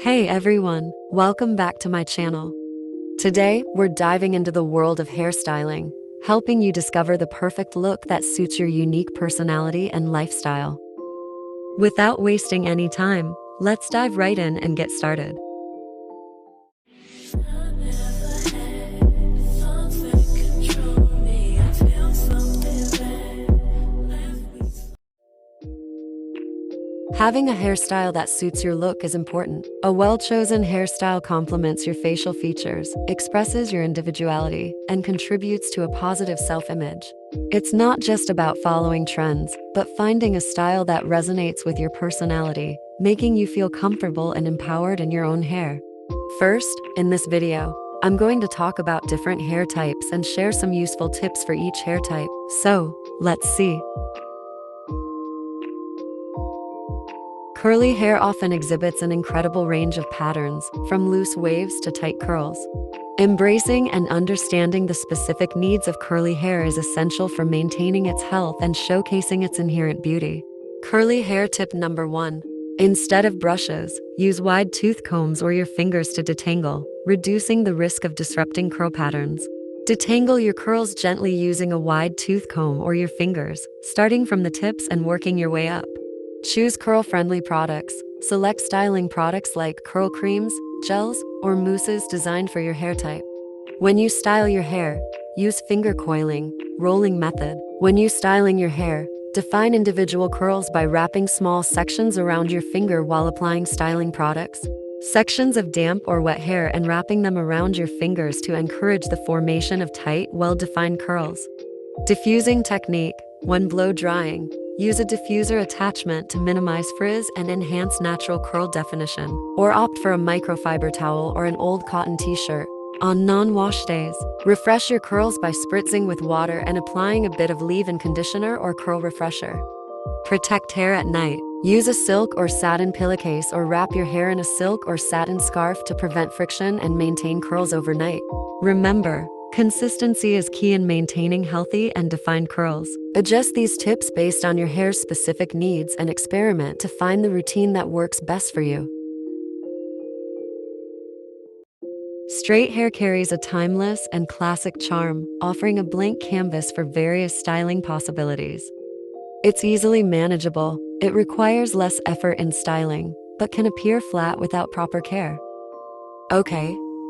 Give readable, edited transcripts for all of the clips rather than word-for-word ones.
Hey everyone, welcome back to my channel. Today, we're diving into the world of hairstyling, helping you discover the perfect look that suits your unique personality and lifestyle. Without wasting any time, let's dive right in and get started. Having a hairstyle that suits your look is important. A well-chosen hairstyle complements your facial features, expresses your individuality, and contributes to a positive self-image. It's not just about following trends, but finding a style that resonates with your personality, making you feel comfortable and empowered in your own hair. First, in this video, I'm going to talk about different hair types and share some useful tips for each hair type. So, let's see. Curly hair often exhibits an incredible range of patterns, from loose waves to tight curls. Embracing and understanding the specific needs of curly hair is essential for maintaining its health and showcasing its inherent beauty. Curly hair tip number 1. Instead of brushes, use wide tooth combs or your fingers to detangle, reducing the risk of disrupting curl patterns. Detangle your curls gently using a wide tooth comb or your fingers, starting from the tips and working your way up. Choose curl-friendly products. Select styling products like curl creams, gels, or mousses designed for your hair type. When you style your hair, use finger coiling, rolling method. When you styling your hair, define individual curls by wrapping small sections around your finger while applying styling products. Sections of damp or wet hair and wrapping them around your fingers to encourage the formation of tight, well-defined curls. Diffusing technique. When blow drying, use a diffuser attachment to minimize frizz and enhance natural curl definition, or opt for a microfiber towel or an old cotton t-shirt. On non-wash days, refresh your curls by spritzing with water and applying a bit of leave-in conditioner or curl refresher. Protect hair at night. Use a silk or satin pillowcase or wrap your hair in a silk or satin scarf to prevent friction and maintain curls overnight. Remember, consistency is key in maintaining healthy and defined curls. Adjust these tips based on your hair's specific needs and experiment to find the routine that works best for you. Straight hair carries a timeless and classic charm, offering a blank canvas for various styling possibilities. It's easily manageable, it requires less effort in styling, but can appear flat without proper care. Okay,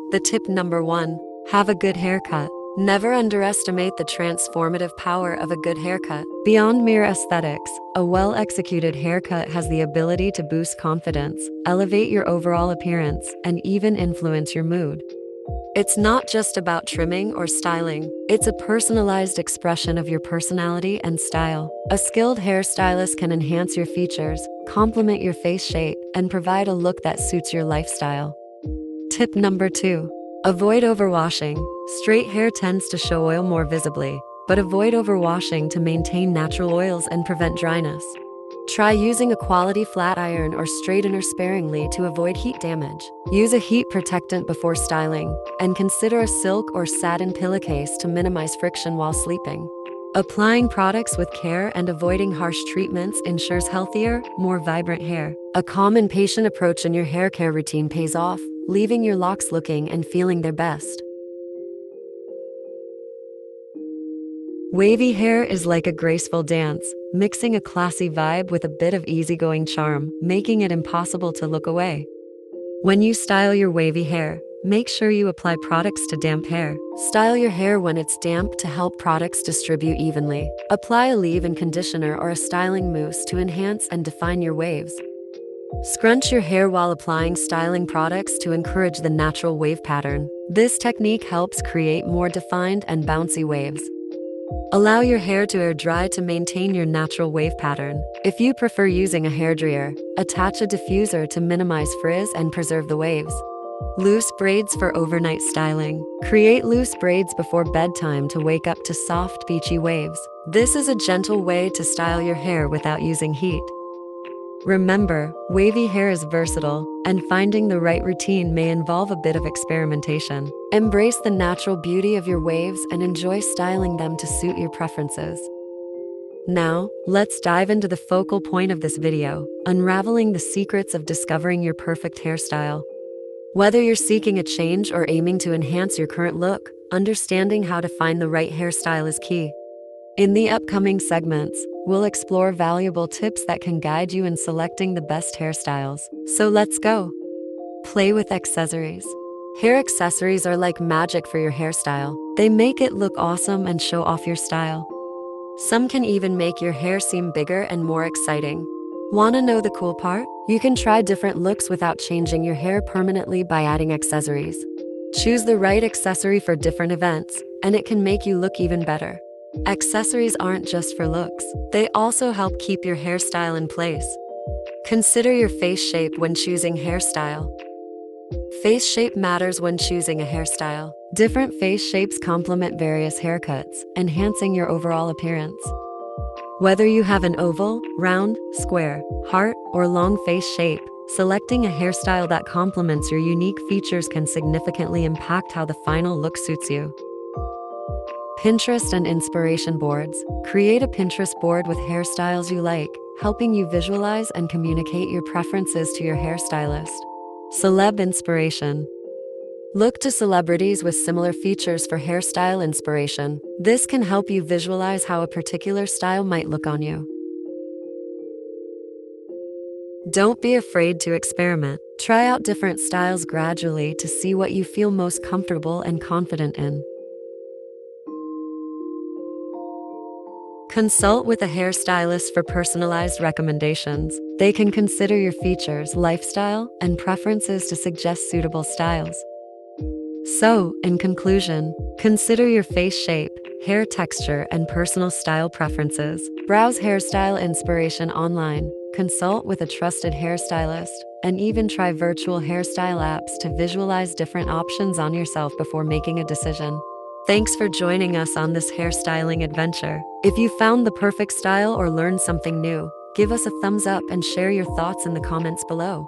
the tip number 1. Have a good haircut. Never underestimate the transformative power of a good haircut. Beyond mere aesthetics, a well-executed haircut has the ability to boost confidence, elevate your overall appearance, and even influence your mood. It's not just about trimming or styling, it's a personalized expression of your personality and style. A skilled hairstylist can enhance your features, complement your face shape, and provide a look that suits your lifestyle. Tip number 2. Avoid overwashing. Straight hair tends to show oil more visibly, but avoid overwashing to maintain natural oils and prevent dryness. Try using a quality flat iron or straightener sparingly to avoid heat damage. Use a heat protectant before styling, and consider a silk or satin pillowcase to minimize friction while sleeping. Applying products with care and avoiding harsh treatments ensures healthier, more vibrant hair. A calm and patient approach in your hair care routine pays off, leaving your locks looking and feeling their best. Wavy hair is like a graceful dance, mixing a classy vibe with a bit of easygoing charm, making it impossible to look away. When you style your wavy hair, make sure you apply products to damp hair. Style your hair when it's damp to help products distribute evenly. Apply a leave-in conditioner or a styling mousse to enhance and define your waves. Scrunch your hair while applying styling products to encourage the natural wave pattern. This technique helps create more defined and bouncy waves. Allow your hair to air dry to maintain your natural wave pattern. If you prefer using a hairdryer, attach a diffuser to minimize frizz and preserve the waves. Loose braids for overnight styling. Create loose braids before bedtime to wake up to soft, beachy waves. This is a gentle way to style your hair without using heat. Remember, wavy hair is versatile, and finding the right routine may involve a bit of experimentation. Embrace the natural beauty of your waves and enjoy styling them to suit your preferences. Now, let's dive into the focal point of this video, unraveling the secrets of discovering your perfect hairstyle. Whether you're seeking a change or aiming to enhance your current look, understanding how to find the right hairstyle is key. In the upcoming segments, we'll explore valuable tips that can guide you in selecting the best hairstyles. So let's go. Play with accessories. Hair accessories are like magic for your hairstyle. They make it look awesome and show off your style. Some can even make your hair seem bigger and more exciting. Wanna know the cool part? You can try different looks without changing your hair permanently by adding accessories. Choose the right accessory for different events, and it can make you look even better. Accessories aren't just for looks, they also help keep your hairstyle in place. Consider your face shape when choosing hairstyle. Face shape matters when choosing a hairstyle. Different face shapes complement various haircuts, enhancing your overall appearance. Whether you have an oval, round, square, heart, or long face shape, selecting a hairstyle that complements your unique features can significantly impact how the final look suits you. Pinterest and inspiration boards. Create a Pinterest board with hairstyles you like, helping you visualize and communicate your preferences to your hairstylist. Celeb inspiration. Look to celebrities with similar features for hairstyle inspiration. This can help you visualize how a particular style might look on you. Don't be afraid to experiment. Try out different styles gradually to see what you feel most comfortable and confident in. Consult with a hairstylist for personalized recommendations. They can consider your features, lifestyle, and preferences to suggest suitable styles. So, in conclusion, consider your face shape, hair texture, and personal style preferences. Browse hairstyle inspiration online, consult with a trusted hairstylist, and even try virtual hairstyle apps to visualize different options on yourself before making a decision. Thanks for joining us on this hairstyling adventure. If you found the perfect style or learned something new, give us a thumbs up and share your thoughts in the comments below.